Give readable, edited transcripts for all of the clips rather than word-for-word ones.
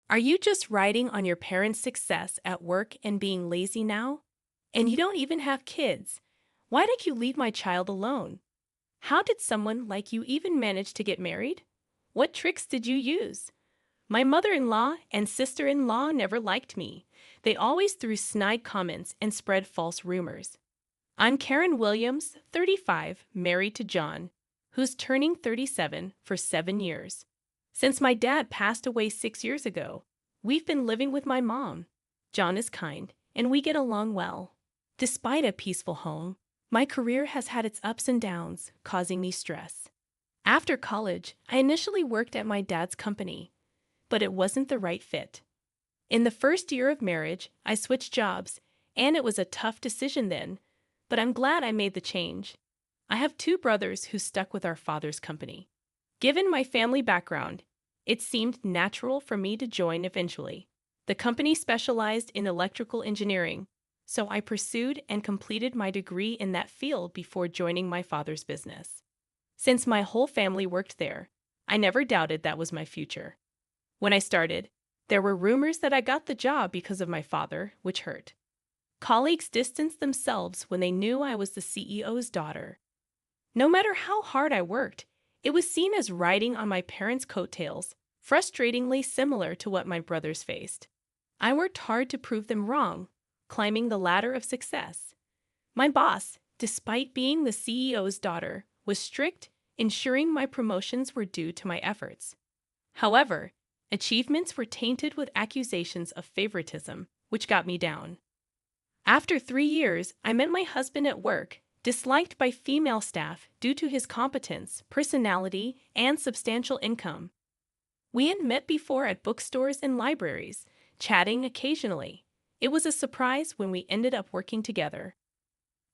Are you just riding on your parents' success at work and being lazy now? And you don't even have kids. Why did you leave my child alone? How did someone like you even manage to get married? What tricks did you use? My mother-in-law and sister-in-law never liked me. They always threw snide comments and spread false rumors. I'm Karen Williams, 35, married to John, who's turning 37 for 7 years. Since my dad passed away 6 years ago, we've been living with my mom. John is kind, and we get along well. Despite a peaceful home, my career has had its ups and downs, causing me stress. After college, I initially worked at my dad's company, but it wasn't the right fit. In the first year of marriage, I switched jobs, and it was a tough decision then, but I'm glad I made the change. I have two brothers who stuck with our father's company. Given my family background, it seemed natural for me to join eventually. The company specialized in electrical engineering, so I pursued and completed my degree in that field before joining my father's business. Since my whole family worked there, I never doubted that was my future. When I started, there were rumors that I got the job because of my father, which hurt. Colleagues distanced themselves when they knew I was the CEO's daughter. No matter how hard I worked, it was seen as riding on my parents' coattails, frustratingly similar to what my brothers faced. I worked hard to prove them wrong, climbing the ladder of success. My boss, despite being the CEO's daughter, was strict, ensuring my promotions were due to my efforts. However, achievements were tainted with accusations of favoritism, which got me down. After 3 years, I met my husband at work, disliked by female staff due to his competence, personality, and substantial income. We had met before at bookstores and libraries, chatting occasionally. It was a surprise when we ended up working together.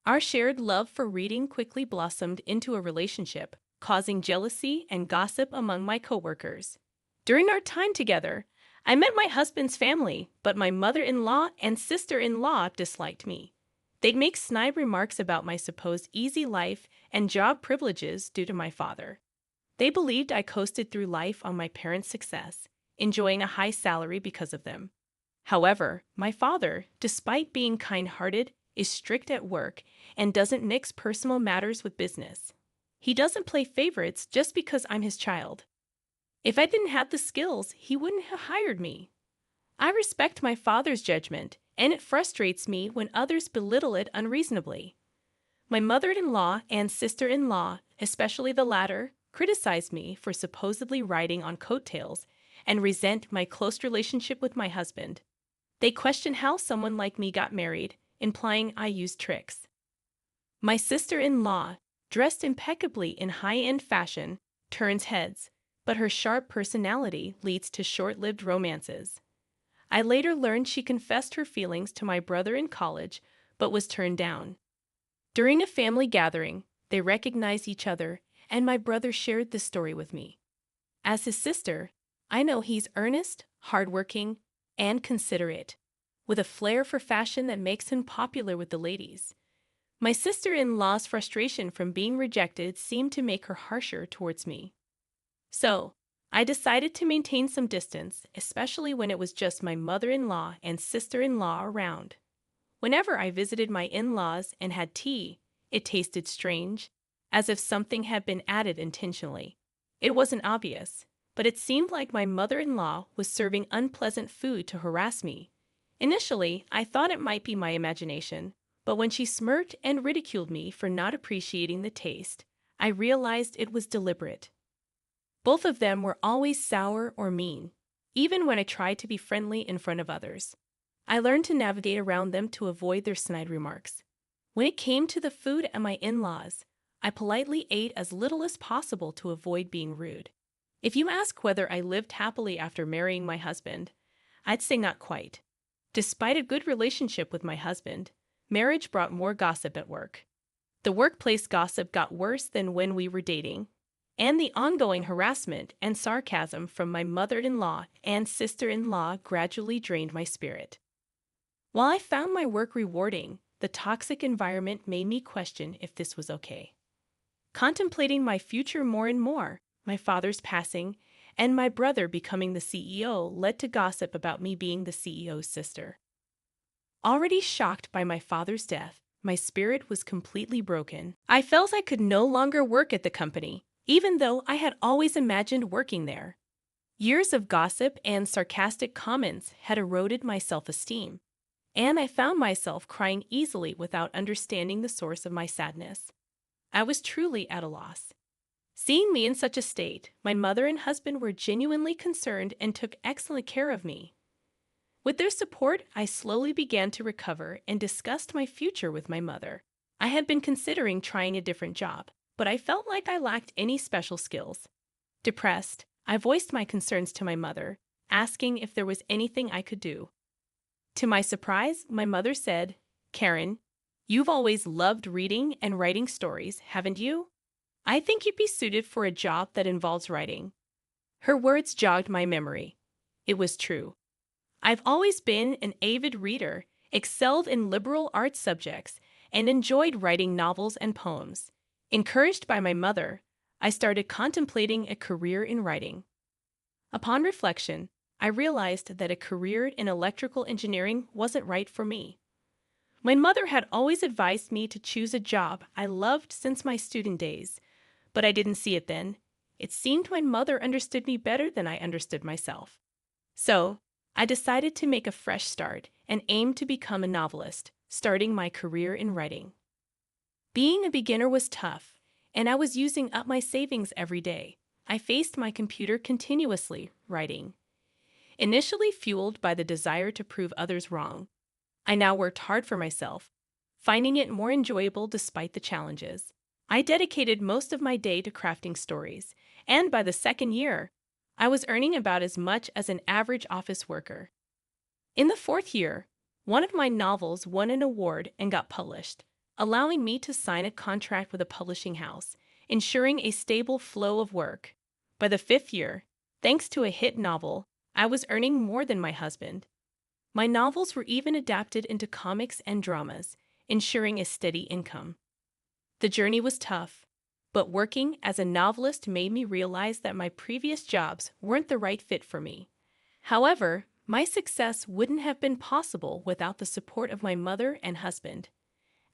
Our shared love for reading quickly blossomed into a relationship, causing jealousy and gossip among my coworkers. During our time together, I met my husband's family, but my mother-in-law and sister-in-law disliked me. They'd make snide remarks about my supposed easy life and job privileges due to my father. They believed I coasted through life on my parents' success, enjoying a high salary because of them. However, my father, despite being kind-hearted, is strict at work and doesn't mix personal matters with business. He doesn't play favorites just because I'm his child. If I didn't have the skills, he wouldn't have hired me. I respect my father's judgment, and it frustrates me when others belittle it unreasonably. My mother-in-law and sister-in-law, especially the latter, criticize me for supposedly riding on coattails and resent my close relationship with my husband. They question how someone like me got married, implying I used tricks. My sister-in-law, dressed impeccably in high-end fashion, turns heads, but her sharp personality leads to short-lived romances. I later learned she confessed her feelings to my brother in college, but was turned down. During a family gathering, they recognized each other, and my brother shared this story with me. As his sister, I know he's earnest, hardworking, and considerate, with a flair for fashion that makes him popular with the ladies. My sister-in-law's frustration from being rejected seemed to make her harsher towards me. So, I decided to maintain some distance, especially when it was just my mother-in-law and sister-in-law around. Whenever I visited my in-laws and had tea, it tasted strange, as if something had been added intentionally. It wasn't obvious, but it seemed like my mother-in-law was serving unpleasant food to harass me. Initially, I thought it might be my imagination, but when she smirked and ridiculed me for not appreciating the taste, I realized it was deliberate. Both of them were always sour or mean, even when I tried to be friendly in front of others. I learned to navigate around them to avoid their snide remarks. When it came to the food at my in-laws, I politely ate as little as possible to avoid being rude. If you ask whether I lived happily after marrying my husband, I'd say not quite. Despite a good relationship with my husband, marriage brought more gossip at work. The workplace gossip got worse than when we were dating, and the ongoing harassment and sarcasm from my mother-in-law and sister-in-law gradually drained my spirit. While I found my work rewarding, the toxic environment made me question if this was okay. Contemplating my future more and more, my father's passing, and my brother becoming the CEO led to gossip about me being the CEO's sister. Already shocked by my father's death, my spirit was completely broken. I felt I could no longer work at the company, even though I had always imagined working there. Years of gossip and sarcastic comments had eroded my self-esteem, and I found myself crying easily without understanding the source of my sadness. I was truly at a loss. Seeing me in such a state, my mother and husband were genuinely concerned and took excellent care of me. With their support, I slowly began to recover and discussed my future with my mother. I had been considering trying a different job, but I felt like I lacked any special skills. Depressed, I voiced my concerns to my mother, asking if there was anything I could do. To my surprise, my mother said, "Karen, you've always loved reading and writing stories, haven't you? I think you'd be suited for a job that involves writing." Her words jogged my memory. It was true. I've always been an avid reader, excelled in liberal arts subjects, and enjoyed writing novels and poems. Encouraged by my mother, I started contemplating a career in writing. Upon reflection, I realized that a career in electrical engineering wasn't right for me. My mother had always advised me to choose a job I loved since my student days, but I didn't see it then. It seemed my mother understood me better than I understood myself. So, I decided to make a fresh start and aim to become a novelist, starting my career in writing. Being a beginner was tough, and I was using up my savings every day. I faced my computer continuously, writing. Initially fueled by the desire to prove others wrong, I now worked hard for myself, finding it more enjoyable despite the challenges. I dedicated most of my day to crafting stories, and by the second year, I was earning about as much as an average office worker. In the fourth year, one of my novels won an award and got published, allowing me to sign a contract with a publishing house, ensuring a stable flow of work. By the fifth year, thanks to a hit novel, I was earning more than my husband. My novels were even adapted into comics and dramas, ensuring a steady income. The journey was tough, but working as a novelist made me realize that my previous jobs weren't the right fit for me. However, my success wouldn't have been possible without the support of my mother and husband.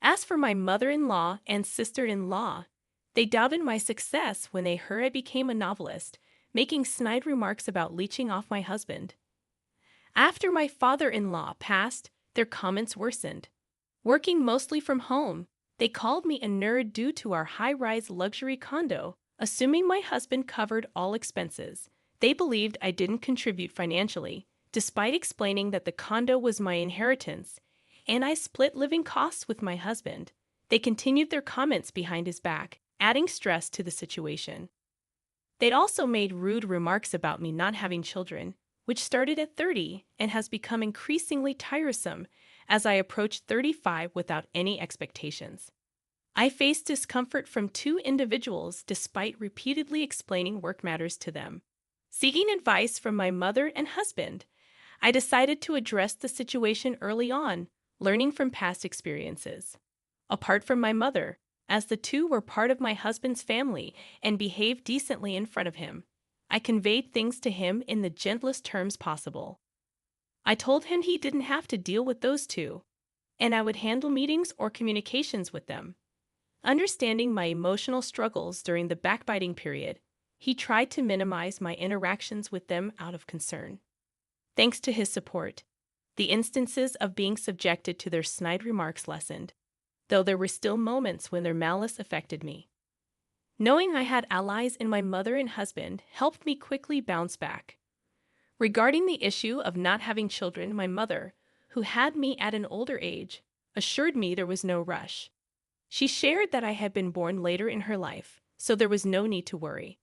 As for my mother-in-law and sister-in-law, they doubted my success when they heard I became a novelist, making snide remarks about leeching off my husband. After my father-in-law passed, their comments worsened. Working mostly from home, they called me a nerd due to our high-rise luxury condo, assuming my husband covered all expenses. They believed I didn't contribute financially, despite explaining that the condo was my inheritance, and I split living costs with my husband. They continued their comments behind his back, adding stress to the situation. They'd also made rude remarks about me not having children, which started at 30 and has become increasingly tiresome as I approached 35 without any expectations. I faced discomfort from two individuals despite repeatedly explaining work matters to them. Seeking advice from my mother and husband, I decided to address the situation early on, learning from past experiences. Apart from my mother, as the two were part of my husband's family and behaved decently in front of him, I conveyed things to him in the gentlest terms possible. I told him he didn't have to deal with those two, and I would handle meetings or communications with them. Understanding my emotional struggles during the backbiting period, he tried to minimize my interactions with them out of concern. Thanks to his support, the instances of being subjected to their snide remarks lessened, though there were still moments when their malice affected me. Knowing I had allies in my mother and husband helped me quickly bounce back. Regarding the issue of not having children, my mother, who had me at an older age, assured me there was no rush. She shared that I had been born later in her life, so there was no need to worry.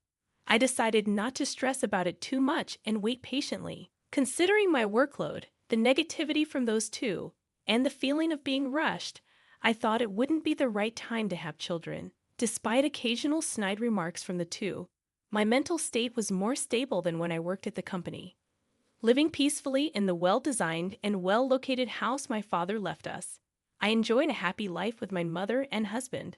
I decided not to stress about it too much and wait patiently. Considering my workload, the negativity from those two, and the feeling of being rushed, I thought it wouldn't be the right time to have children. Despite occasional snide remarks from the two, my mental state was more stable than when I worked at the company. Living peacefully in the well-designed and well-located house my father left us, I enjoyed a happy life with my mother and husband.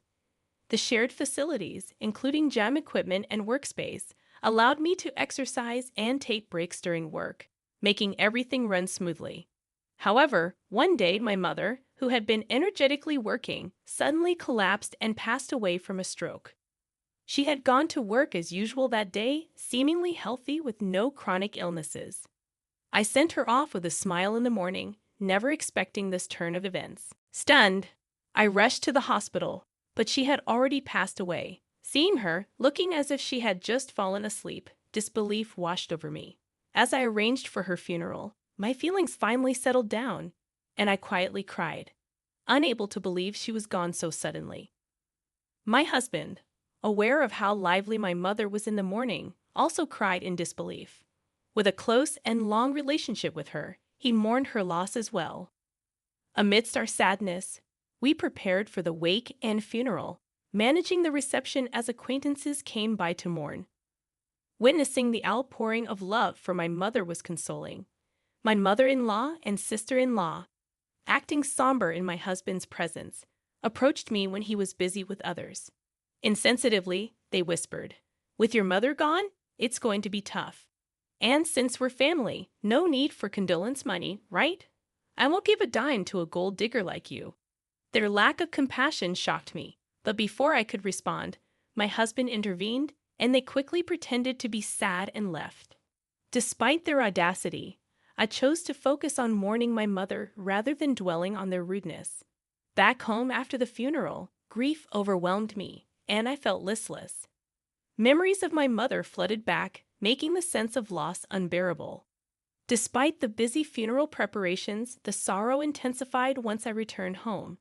The shared facilities, including gym equipment and workspace, allowed me to exercise and take breaks during work, making everything run smoothly. However, one day my mother, who had been energetically working, suddenly collapsed and passed away from a stroke. She had gone to work as usual that day, seemingly healthy with no chronic illnesses. I sent her off with a smile in the morning, never expecting this turn of events. Stunned, I rushed to the hospital, but she had already passed away. Seeing her, looking as if she had just fallen asleep, disbelief washed over me. As I arranged for her funeral, my feelings finally settled down, and I quietly cried, unable to believe she was gone so suddenly. My husband, aware of how lively my mother was in the morning, also cried in disbelief. With a close and long relationship with her, he mourned her loss as well. Amidst our sadness, we prepared for the wake and funeral, managing the reception as acquaintances came by to mourn. Witnessing the outpouring of love for my mother was consoling. My mother-in-law and sister-in-law, acting somber in my husband's presence, approached me when he was busy with others. Insensitively, they whispered, "With your mother gone, it's going to be tough. And since we're family, no need for condolence money, right? I won't give a dime to a gold digger like you." Their lack of compassion shocked me, but before I could respond, my husband intervened, and they quickly pretended to be sad and left. Despite their audacity, I chose to focus on mourning my mother rather than dwelling on their rudeness. Back home after the funeral, grief overwhelmed me, and I felt listless. Memories of my mother flooded back, making the sense of loss unbearable. Despite the busy funeral preparations, the sorrow intensified once I returned home.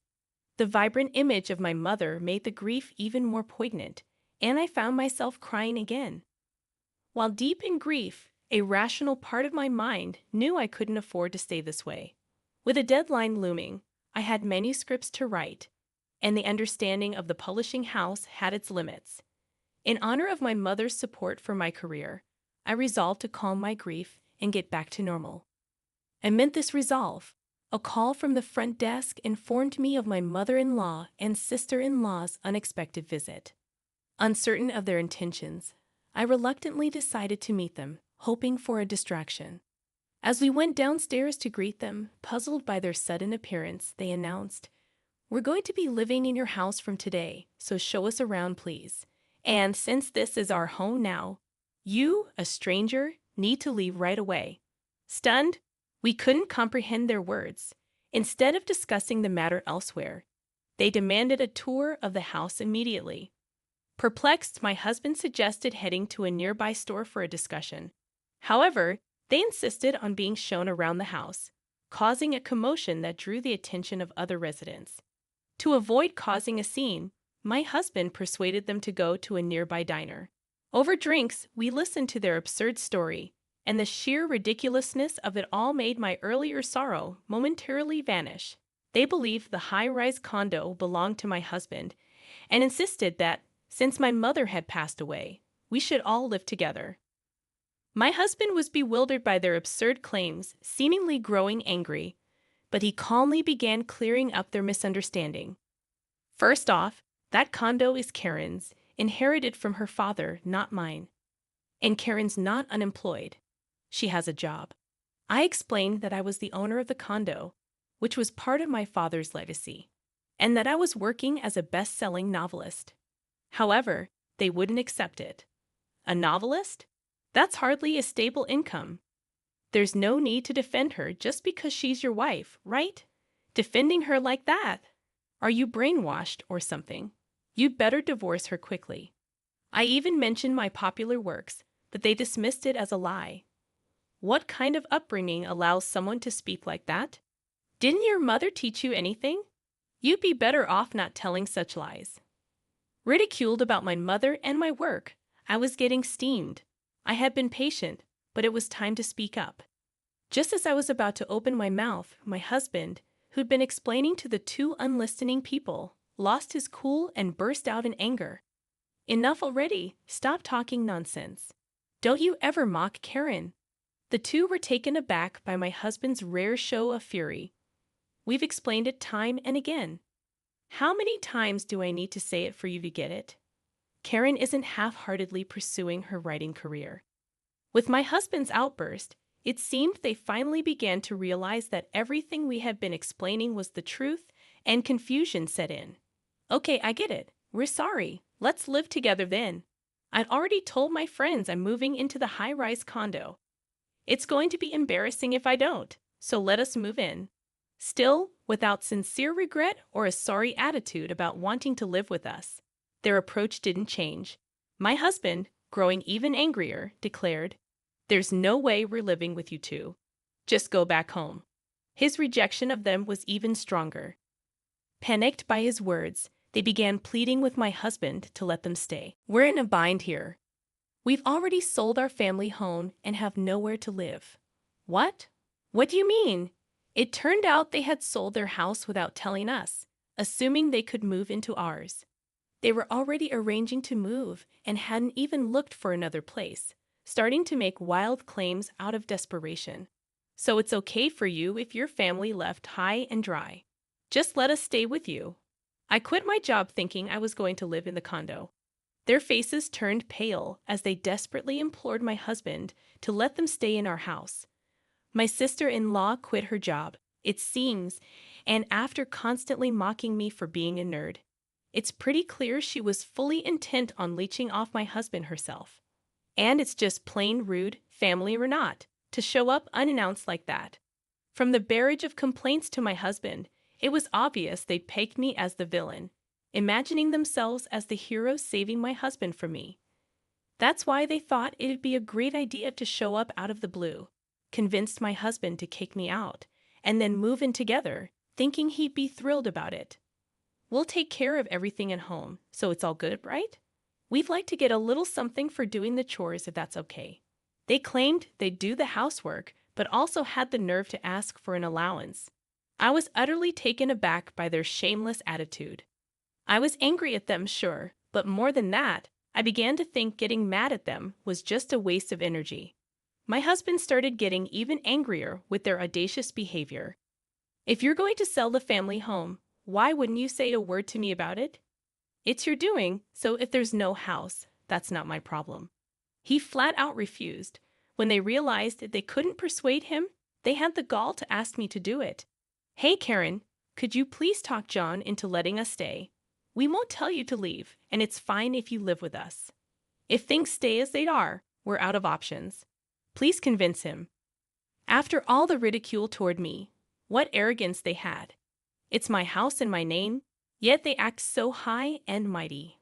The vibrant image of my mother made the grief even more poignant, and I found myself crying again. While deep in grief, a rational part of my mind knew I couldn't afford to stay this way. With a deadline looming, I had manuscripts to write, and the understanding of the publishing house had its limits. In honor of my mother's support for my career, I resolved to calm my grief and get back to normal. Amid this resolve, a call from the front desk informed me of my mother-in-law and sister-in-law's unexpected visit. Uncertain of their intentions, I reluctantly decided to meet them, hoping for a distraction. As we went downstairs to greet them, puzzled by their sudden appearance, they announced, "We're going to be living in your house from today, so show us around, please. And since this is our home now, you, a stranger, need to leave right away." Stunned, we couldn't comprehend their words. Instead of discussing the matter elsewhere, they demanded a tour of the house immediately. Perplexed, my husband suggested heading to a nearby store for a discussion. However, they insisted on being shown around the house, causing a commotion that drew the attention of other residents. To avoid causing a scene, my husband persuaded them to go to a nearby diner. Over drinks, we listened to their absurd story, and the sheer ridiculousness of it all made my earlier sorrow momentarily vanish. They believed the high-rise condo belonged to my husband and insisted that, since my mother had passed away, we should all live together. My husband was bewildered by their absurd claims, seemingly growing angry, but he calmly began clearing up their misunderstanding. First off, that condo is Karen's, inherited from her father, not mine. And Karen's not unemployed. She has a job. I explained that I was the owner of the condo, which was part of my father's legacy, and that I was working as a best-selling novelist. However, they wouldn't accept it. A novelist? That's hardly a stable income. There's no need to defend her just because she's your wife, right? Defending her like that? Are you brainwashed or something? You'd better divorce her quickly. I even mentioned my popular works, but they dismissed it as a lie. What kind of upbringing allows someone to speak like that? Didn't your mother teach you anything? You'd be better off not telling such lies. Ridiculed about my mother and my work, I was getting steamed. I had been patient, but it was time to speak up. Just as I was about to open my mouth, my husband, who'd been explaining to the two unlistening people, lost his cool and burst out in anger. "Enough already. Stop talking nonsense. Don't you ever mock Karen." The two were taken aback by my husband's rare show of fury. "We've explained it time and again. How many times do I need to say it for you to get it? Karen isn't half-heartedly pursuing her writing career. With my husband's outburst, it seemed they finally began to realize that everything we had been explaining was the truth, and confusion set in. Okay, I get it. We're sorry. Let's live together then. I'd already told my friends I'm moving into the high-rise condo. It's going to be embarrassing if I don't, so let us move in. Still, without sincere regret or a sorry attitude about wanting to live with us. Their approach didn't change. My husband, growing even angrier, declared, "There's no way we're living with you two. Just go back home." His rejection of them was even stronger. Panicked by his words, they began pleading with my husband to let them stay. "We're in a bind here. We've already sold our family home and have nowhere to live." "What? What do you mean?" It turned out they had sold their house without telling us, assuming they could move into ours. They were already arranging to move and hadn't even looked for another place, starting to make wild claims out of desperation. "So it's okay for you if your family left high and dry. Just let us stay with you." I quit my job thinking I was going to live in the condo. Their faces turned pale as they desperately implored my husband to let them stay in our house. My sister-in-law quit her job, it seems, and after constantly mocking me for being a nerd. It's pretty clear she was fully intent on leeching off my husband herself. And it's just plain rude, family or not, to show up unannounced like that. From the barrage of complaints to my husband, it was obvious they'd pegged me as the villain, imagining themselves as the hero saving my husband from me. That's why they thought it'd be a great idea to show up out of the blue, convinced my husband to kick me out, and then move in together, thinking he'd be thrilled about it. "We'll take care of everything at home, so it's all good, right? We'd like to get a little something for doing the chores if that's okay." They claimed they'd do the housework, but also had the nerve to ask for an allowance. I was utterly taken aback by their shameless attitude. I was angry at them, sure, but more than that, I began to think getting mad at them was just a waste of energy. My husband started getting even angrier with their audacious behavior. "If you're going to sell the family home, why wouldn't you say a word to me about it? It's your doing, so if there's no house, that's not my problem." He flat out refused. When they realized that they couldn't persuade him, they had the gall to ask me to do it. "Hey, Karen, could you please talk John into letting us stay? We won't tell you to leave, and it's fine if you live with us. If things stay as they are, we're out of options. Please convince him." After all the ridicule toward me, what arrogance they had. It's my house and my name, yet they act so high and mighty.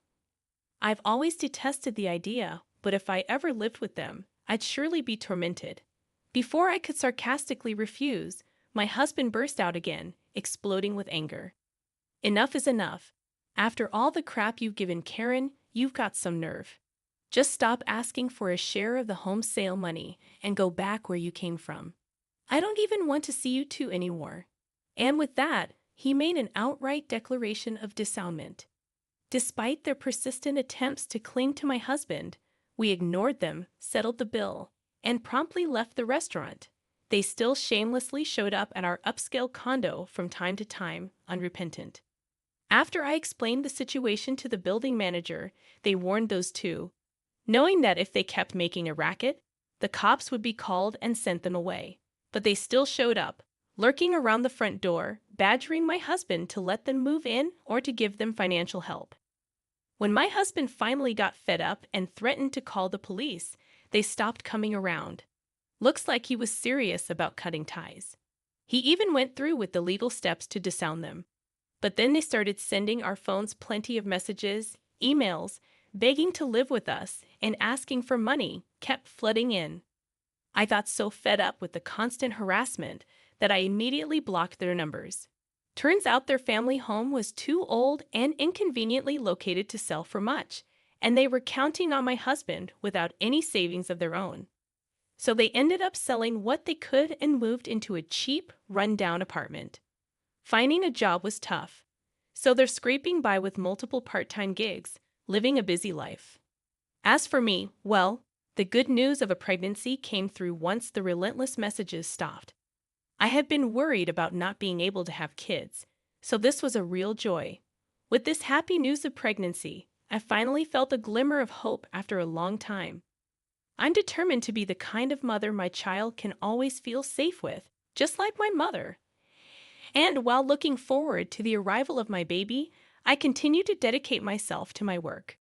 I've always detested the idea, but if I ever lived with them, I'd surely be tormented. Before I could sarcastically refuse, my husband burst out again, exploding with anger. "Enough is enough. After all the crap you've given Karen, you've got some nerve. Just stop asking for a share of the home sale money and go back where you came from. I don't even want to see you two anymore." And with that, he made an outright declaration of disownement. Despite their persistent attempts to cling to my husband, we ignored them, settled the bill, and promptly left the restaurant. They still shamelessly showed up at our upscale condo from time to time, unrepentant. After I explained the situation to the building manager, they warned those two, knowing that if they kept making a racket, the cops would be called and sent them away. But they still showed up, lurking around the front door, badgering my husband to let them move in or to give them financial help. When my husband finally got fed up and threatened to call the police, they stopped coming around. Looks like he was serious about cutting ties. He even went through with the legal steps to disown them. But then they started sending our phones plenty of messages, emails, begging to live with us, and asking for money kept flooding in. I got so fed up with the constant harassment that I immediately blocked their numbers. Turns out their family home was too old and inconveniently located to sell for much, and they were counting on my husband without any savings of their own. So they ended up selling what they could and moved into a cheap, run-down apartment. Finding a job was tough, so they're scraping by with multiple part-time gigs, living a busy life. As for me, well, the good news of a pregnancy came through once the relentless messages stopped. I had been worried about not being able to have kids, so this was a real joy. With this happy news of pregnancy, I finally felt a glimmer of hope after a long time. I'm determined to be the kind of mother my child can always feel safe with, just like my mother. And while looking forward to the arrival of my baby, I continue to dedicate myself to my work.